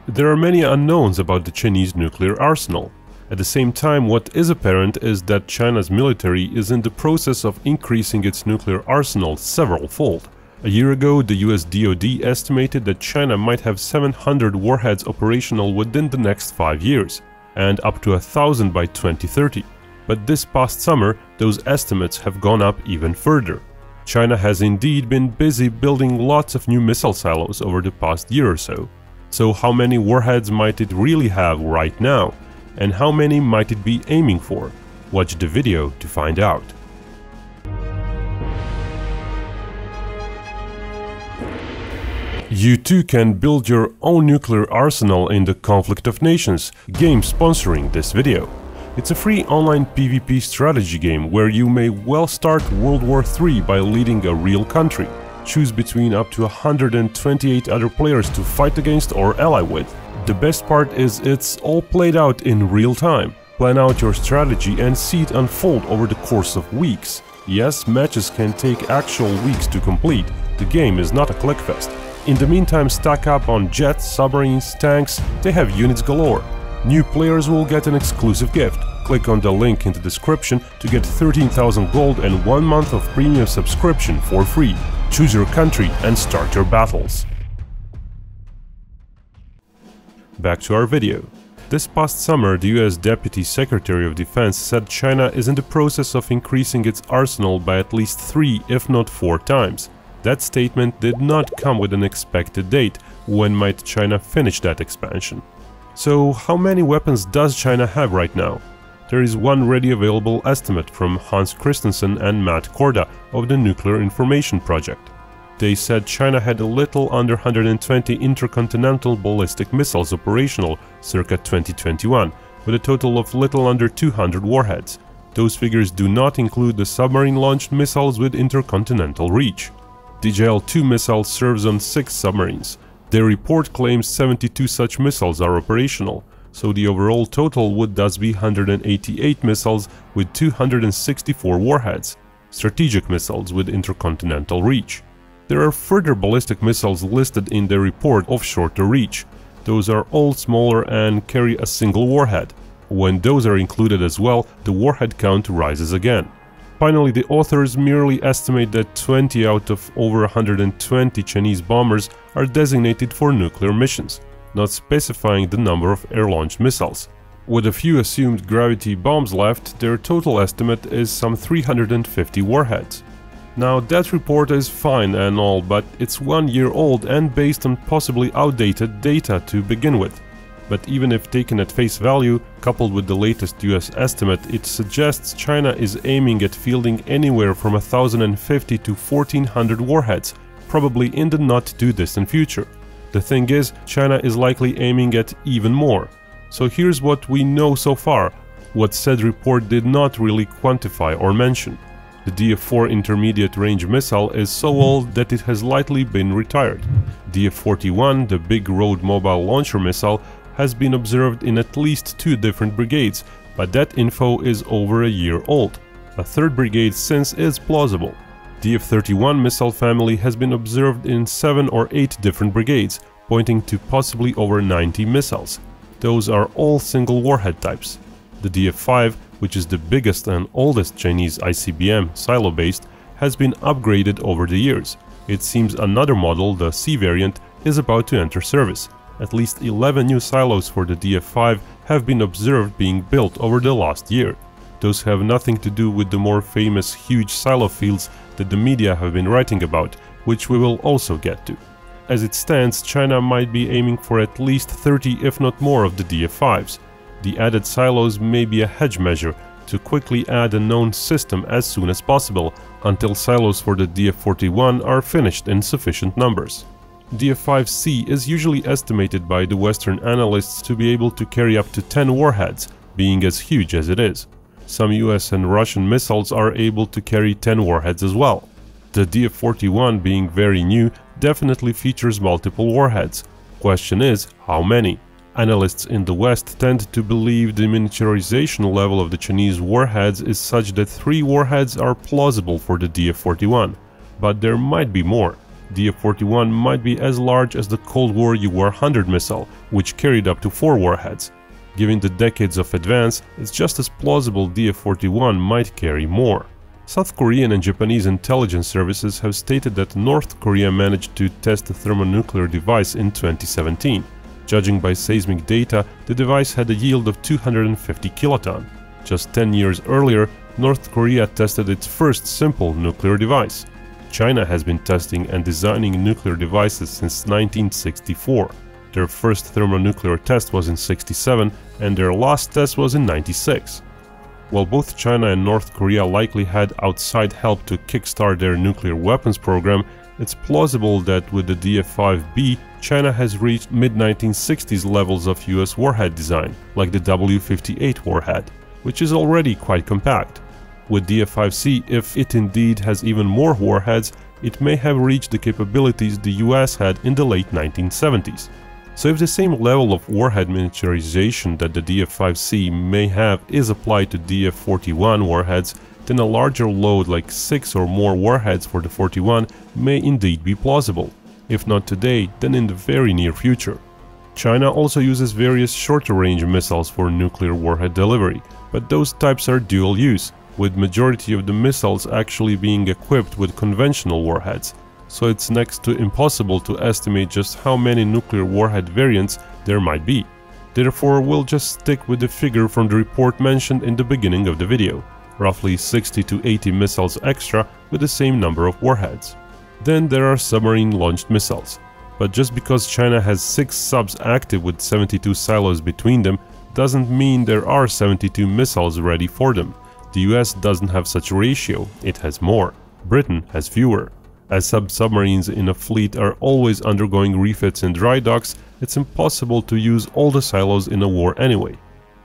There are many unknowns about the Chinese nuclear arsenal. At the same time, what is apparent is that China's military is in the process of increasing its nuclear arsenal several-fold. A year ago, the US DoD estimated that China might have 700 warheads operational within the next 5 years, and up to 1,000 by 2030. But this past summer, those estimates have gone up even further. China has indeed been busy building lots of new missile silos over the past year or so. So how many warheads might it really have right now? And how many might it be aiming for? Watch the video to find out. You too can build your own nuclear arsenal in the Conflict of Nations game sponsoring this video. It's a free online PvP strategy game where you may well start World War III by leading a real country. Choose between up to 128 other players to fight against or ally with. The best part is it's all played out in real time. Plan out your strategy and see it unfold over the course of weeks. Yes, matches can take actual weeks to complete. The game is not a clickfest. In the meantime, stack up on jets, submarines, tanks, they have units galore. New players will get an exclusive gift. Click on the link in the description to get 13,000 gold and 1 month of premium subscription for free. Choose your country and start your battles. Back to our video. This past summer, the US Deputy Secretary of Defense said China is in the process of increasing its arsenal by at least 3, if not 4 times. That statement did not come with an expected date. When might China finish that expansion? So how many weapons does China have right now? There is one ready available estimate from Hans Christensen and Matt Korda of the Nuclear Information Project. They said China had a little under 120 intercontinental ballistic missiles operational circa 2021, with a total of little under 200 warheads. Those figures do not include the submarine-launched missiles with intercontinental reach. DJL-2 missile serves on 6 submarines. Their report claims 72 such missiles are operational, so the overall total would thus be 188 missiles with 264 warheads, strategic missiles with intercontinental reach. There are further ballistic missiles listed in their report of shorter reach. Those are all smaller and carry a single warhead. When those are included as well, the warhead count rises again. Finally, the authors merely estimate that 20 out of over 120 Chinese bombers are designated for nuclear missions, not specifying the number of air-launched missiles. With a few assumed gravity bombs left, their total estimate is some 350 warheads. Now, that report is fine and all, but it's 1 year old and based on possibly outdated data to begin with. But even if taken at face value, coupled with the latest US estimate, it suggests China is aiming at fielding anywhere from 1,050 to 1,400 warheads, probably in the not-too-distant future. The thing is, China is likely aiming at even more. So here's what we know so far, what said report did not really quantify or mention. The DF-4 intermediate range missile is so old that it has likely been retired. DF-41, the big road mobile launcher missile, has been observed in at least 2 different brigades, but that info is over a year old. A 3rd brigade since is plausible. DF-31 missile family has been observed in 7 or 8 different brigades, pointing to possibly over 90 missiles. Those are all single warhead types. The DF-5, which is the biggest and oldest Chinese ICBM silo-based, has been upgraded over the years. It seems another model, the C variant, is about to enter service. At least 11 new silos for the DF-5 have been observed being built over the last year. Those have nothing to do with the more famous huge silo fields that the media have been writing about, which we will also get to. As it stands, China might be aiming for at least 30 if not more of the DF-5s. The added silos may be a hedge measure to quickly add a known system as soon as possible, until silos for the DF-41 are finished in sufficient numbers. DF-5C is usually estimated by the Western analysts to be able to carry up to 10 warheads, being as huge as it is. Some US and Russian missiles are able to carry 10 warheads as well. The DF-41, being very new, definitely features multiple warheads. Question is, how many? Analysts in the West tend to believe the miniaturization level of the Chinese warheads is such that 3 warheads are plausible for the DF-41. But there might be more. DF-41 might be as large as the Cold War UR-100 missile, which carried up to 4 warheads. Given the decades of advance, it's just as plausible DF-41 might carry more. South Korean and Japanese intelligence services have stated that North Korea managed to test a thermonuclear device in 2017. Judging by seismic data, the device had a yield of 250 kiloton. Just 10 years earlier, North Korea tested its first simple nuclear device. China has been testing and designing nuclear devices since 1964. Their first thermonuclear test was in '67 and their last test was in '96. While both China and North Korea likely had outside help to kickstart their nuclear weapons program, it's plausible that with the DF-5B, China has reached mid-1960s levels of US warhead design, like the W-58 warhead, which is already quite compact. With DF-5C, if it indeed has even more warheads, it may have reached the capabilities the US had in the late 1970s. So if the same level of warhead miniaturization that the DF-5C may have is applied to DF-41 warheads, then a larger load like 6 or more warheads for the 41 may indeed be plausible. If not today, then in the very near future. China also uses various shorter-range missiles for nuclear warhead delivery, but those types are dual use, with majority of the missiles actually being equipped with conventional warheads. So it's next to impossible to estimate just how many nuclear warhead variants there might be. Therefore, we'll just stick with the figure from the report mentioned in the beginning of the video, roughly 60 to 80 missiles extra with the same number of warheads. Then there are submarine-launched missiles. But just because China has 6 subs active with 72 silos between them, doesn't mean there are 72 missiles ready for them. The US doesn't have such a ratio, it has more. Britain has fewer. As submarines in a fleet are always undergoing refits in dry docks, it's impossible to use all the silos in a war anyway.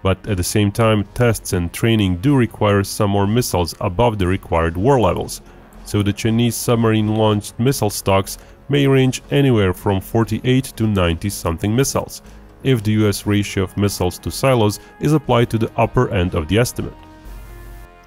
But at the same time, tests and training do require some more missiles above the required war levels. So the Chinese submarine-launched missile stocks may range anywhere from 48 to 90 something missiles, if the US ratio of missiles to silos is applied to the upper end of the estimate.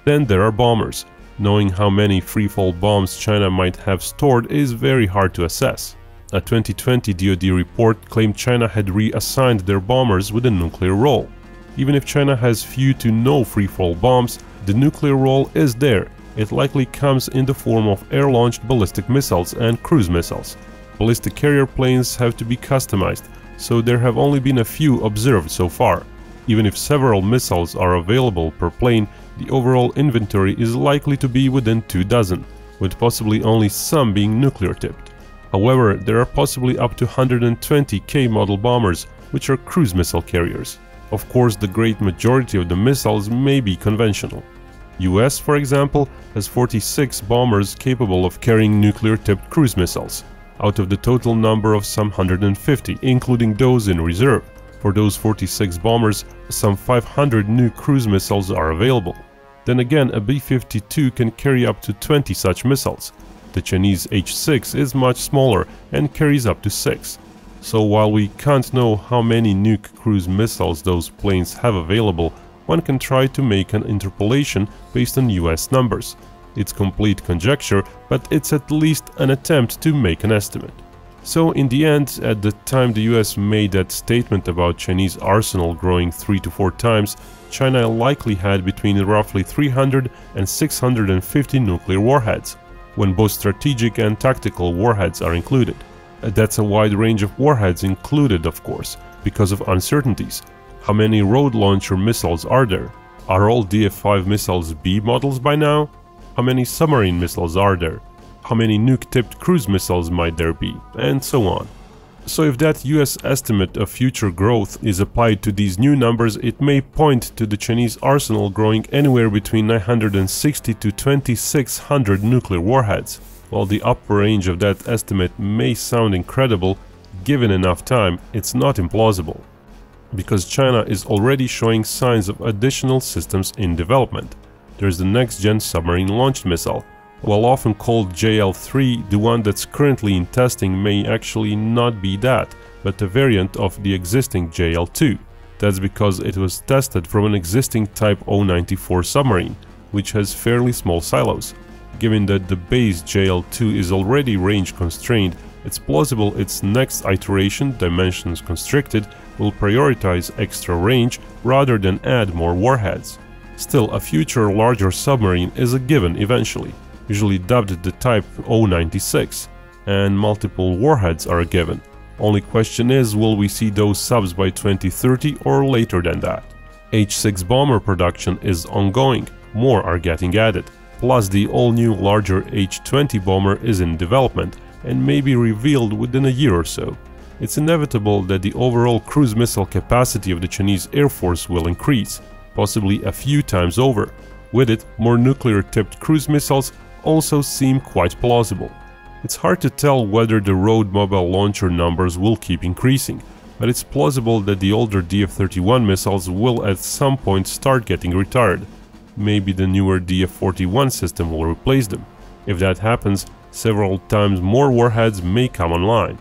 Then there are bombers. Knowing how many free-fall bombs China might have stored is very hard to assess. A 2020 DoD report claimed China had reassigned their bombers with a nuclear role. Even if China has few to no free-fall bombs, the nuclear role is there. It likely comes in the form of air-launched ballistic missiles and cruise missiles. Ballistic carrier planes have to be customized, so there have only been a few observed so far. Even if several missiles are available per plane, the overall inventory is likely to be within 2 dozen, with possibly only some being nuclear-tipped. However, there are possibly up to 120 K model bombers, which are cruise missile carriers. Of course, the great majority of the missiles may be conventional. US, for example, has 46 bombers capable of carrying nuclear-tipped cruise missiles, out of the total number of some 150, including those in reserve. For those 46 bombers, some 500 new cruise missiles are available. Then again, a B-52 can carry up to 20 such missiles. The Chinese H-6 is much smaller and carries up to 6. So while we can't know how many nuke cruise missiles those planes have available, one can try to make an interpolation based on US numbers. It's complete conjecture, but it's at least an attempt to make an estimate. So in the end, at the time the US made that statement about Chinese arsenal growing 3 to 4 times, China likely had between roughly 300 and 650 nuclear warheads, when both strategic and tactical warheads are included. That's a wide range of warheads included, of course, because of uncertainties. How many road launcher missiles are there? Are all DF-5 missiles B models by now? How many submarine missiles are there? How many nuke-tipped cruise missiles might there be? And so on. So if that US estimate of future growth is applied to these new numbers, it may point to the Chinese arsenal growing anywhere between 960 to 2600 nuclear warheads. While the upper range of that estimate may sound incredible, given enough time, it's not implausible. Because China is already showing signs of additional systems in development. There's the next-gen submarine-launched missile. While often called JL-3, the one that's currently in testing may actually not be that, but a variant of the existing JL-2. That's because it was tested from an existing Type 094 submarine, which has fairly small silos. Given that the base JL2 is already range constrained, it's plausible its next iteration, dimensions constricted, will prioritize extra range rather than add more warheads. Still, a future larger submarine is a given eventually, usually dubbed the Type 096, and multiple warheads are a given. Only question is, will we see those subs by 2030 or later than that? H-6 bomber production is ongoing, more are getting added, plus the all-new larger H-20 bomber is in development and may be revealed within a year or so. It's inevitable that the overall cruise missile capacity of the Chinese Air Force will increase, possibly a few times over. With it, more nuclear-tipped cruise missiles also seem quite plausible. It's hard to tell whether the road mobile launcher numbers will keep increasing, but it's plausible that the older DF-31 missiles will at some point start getting retired. Maybe the newer DF-41 system will replace them. If that happens, several times more warheads may come online.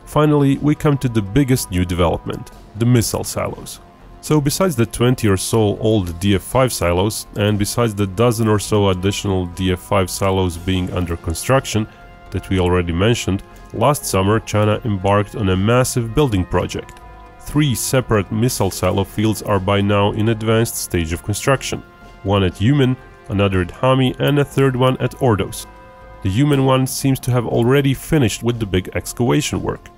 Finally, we come to the biggest new development, the missile silos. So besides the 20 or so old DF-5 silos, and besides the dozen or so additional DF-5 silos being under construction that we already mentioned, last summer China embarked on a massive building project. 3 separate missile silo fields are by now in advanced stage of construction, one at Yumen, another at Hami, and a third one at Ordos. The Yumen one seems to have already finished with the big excavation work.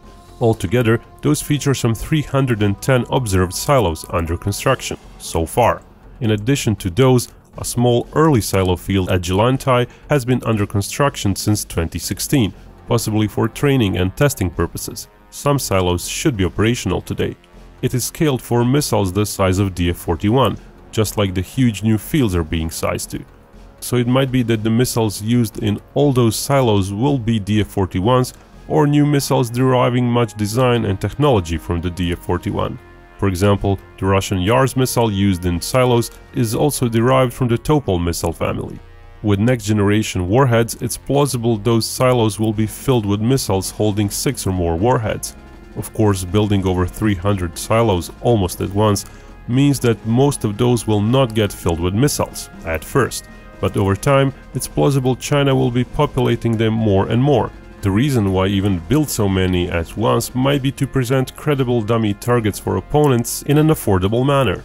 Altogether, those feature some 310 observed silos under construction so far. In addition to those, a small early silo field at Jilantai has been under construction since 2016, possibly for training and testing purposes. Some silos should be operational today. It is scaled for missiles the size of DF-41, just like the huge new fields are being sized to. So it might be that the missiles used in all those silos will be DF-41s or new missiles deriving much design and technology from the DF-41. For example, the Russian Yars missile used in silos is also derived from the Topol missile family. With next-generation warheads, it's plausible those silos will be filled with missiles holding 6 or more warheads. Of course, building over 300 silos almost at once means that most of those will not get filled with missiles at first, but over time it's plausible China will be populating them more and more. The reason why even build so many at once might be to present credible dummy targets for opponents in an affordable manner.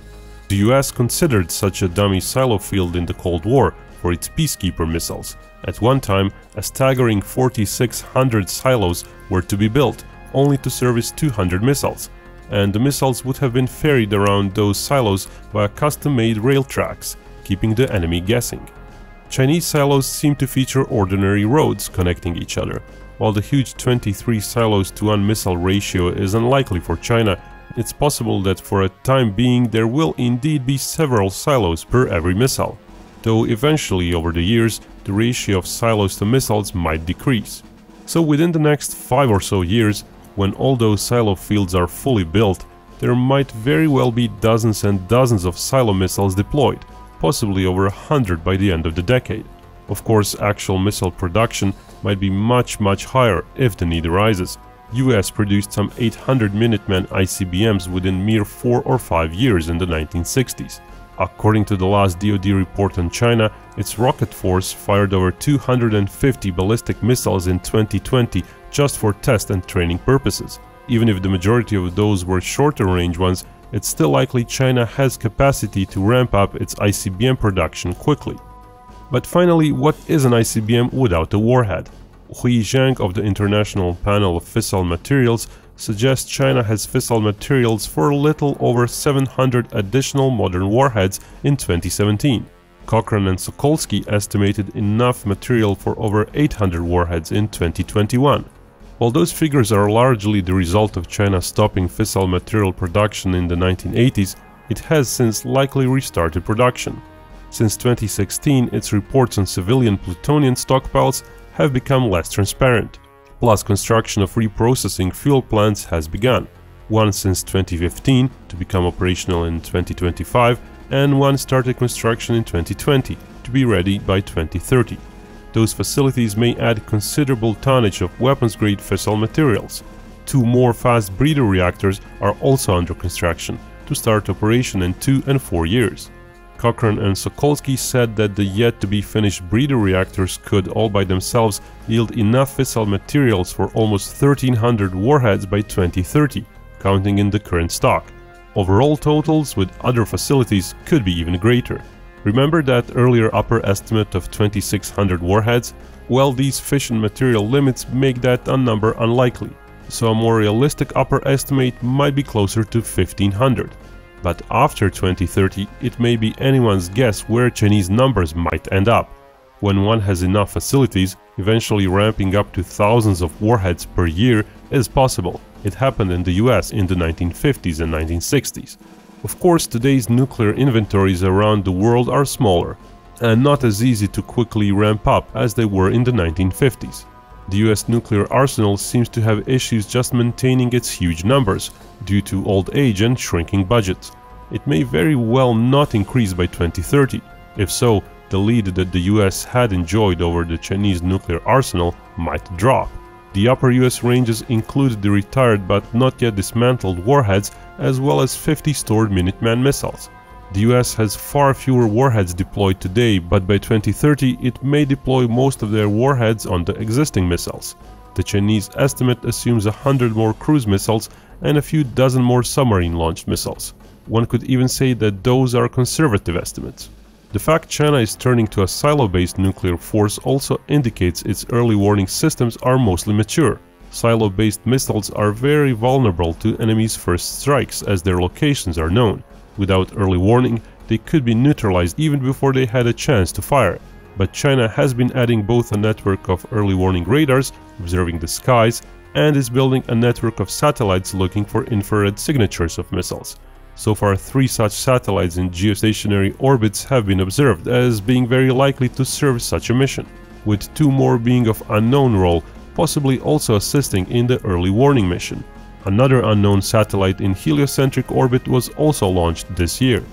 The US considered such a dummy silo field in the Cold War for its peacekeeper missiles. At one time, a staggering 4,600 silos were to be built, only to service 200 missiles, and the missiles would have been ferried around those silos via custom-made rail tracks, keeping the enemy guessing. Chinese silos seem to feature ordinary roads connecting each other. While the huge 23 silos to 1 missile ratio is unlikely for China, it's possible that for a time being there will indeed be several silos per every missile, though eventually over the years the ratio of silos to missiles might decrease. So within the next 5 or so years, when all those silo fields are fully built, there might very well be dozens and dozens of silo missiles deployed, possibly over 100 by the end of the decade. Of course, actual missile production might be much higher if the need arises. US produced some 800 Minuteman ICBMs within mere 4 or 5 years in the 1960s. According to the last DoD report on China, its rocket force fired over 250 ballistic missiles in 2020 just for test and training purposes. Even if the majority of those were shorter range ones, it's still likely China has capacity to ramp up its ICBM production quickly. But finally, what is an ICBM without a warhead? Hui Zhang of the International Panel of Fissile Materials suggests China has fissile materials for a little over 700 additional modern warheads in 2017. Cochrane and Sokolsky estimated enough material for over 800 warheads in 2021. While those figures are largely the result of China stopping fissile material production in the 1980s, it has since likely restarted production. Since 2016, its reports on civilian plutonium stockpiles have become less transparent. Plus, construction of reprocessing fuel plants has begun, one since 2015 to become operational in 2025, and one started construction in 2020 to be ready by 2030. Those facilities may add considerable tonnage of weapons-grade fissile materials. 2 more fast breeder reactors are also under construction to start operation in 2 and 4 years. Cochrane and Sokolsky said that the yet-to-be-finished breeder reactors could, all by themselves, yield enough fissile materials for almost 1,300 warheads by 2030, counting in the current stock. Overall totals with other facilities could be even greater. Remember that earlier upper estimate of 2,600 warheads? Well, these fission material limits make that number unlikely, so a more realistic upper estimate might be closer to 1,500. But after 2030, it may be anyone's guess where Chinese numbers might end up. When one has enough facilities, eventually ramping up to thousands of warheads per year is possible. It happened in the US in the 1950s and 1960s. Of course, today's nuclear inventories around the world are smaller, and not as easy to quickly ramp up as they were in the 1950s. The US nuclear arsenal seems to have issues just maintaining its huge numbers, due to old age and shrinking budgets. It may very well not increase by 2030. If so, the lead that the US had enjoyed over the Chinese nuclear arsenal might drop. The upper US ranges include the retired but not yet dismantled warheads, as well as 50 stored Minuteman missiles. The US has far fewer warheads deployed today, but by 2030 it may deploy most of their warheads on the existing missiles. The Chinese estimate assumes 100 more cruise missiles and a few dozen more submarine-launched missiles. One could even say that those are conservative estimates. The fact China is turning to a silo-based nuclear force also indicates its early warning systems are mostly mature. Silo-based missiles are very vulnerable to enemies' first strikes as their locations are known. Without early warning, they could be neutralized even before they had a chance to fire. But China has been adding both a network of early warning radars, observing the skies, and is building a network of satellites looking for infrared signatures of missiles. So far, 3 such satellites in geostationary orbits have been observed as being very likely to serve such a mission, with 2 more being of unknown role, possibly also assisting in the early warning mission. Another unknown satellite in heliocentric orbit was also launched this year.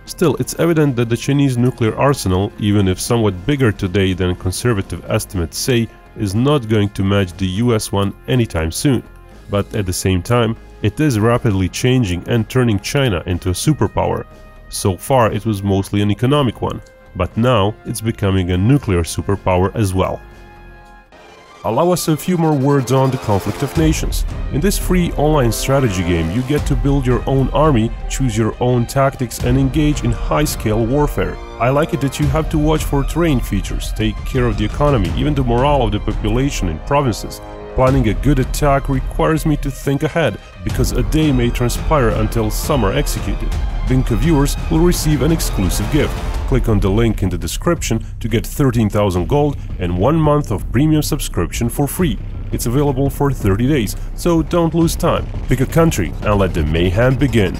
Still, it's evident that the Chinese nuclear arsenal, even if somewhat bigger today than conservative estimates say, is not going to match the US one anytime soon. But at the same time, it is rapidly changing and turning China into a superpower. So far it was mostly an economic one, but now it's becoming a nuclear superpower as well. Allow us a few more words on the conflict of nations. In this free online strategy game, you get to build your own army, choose your own tactics and engage in high-scale warfare. I like it that you have to watch for terrain features, take care of the economy, even the morale of the population in provinces. Planning a good attack requires me to think ahead, because a day may transpire until some are executed. Binkov viewers will receive an exclusive gift. Click on the link in the description to get 13,000 gold and 1 month of premium subscription for free. It's available for 30 days, so don't lose time. Pick a country and let the mayhem begin.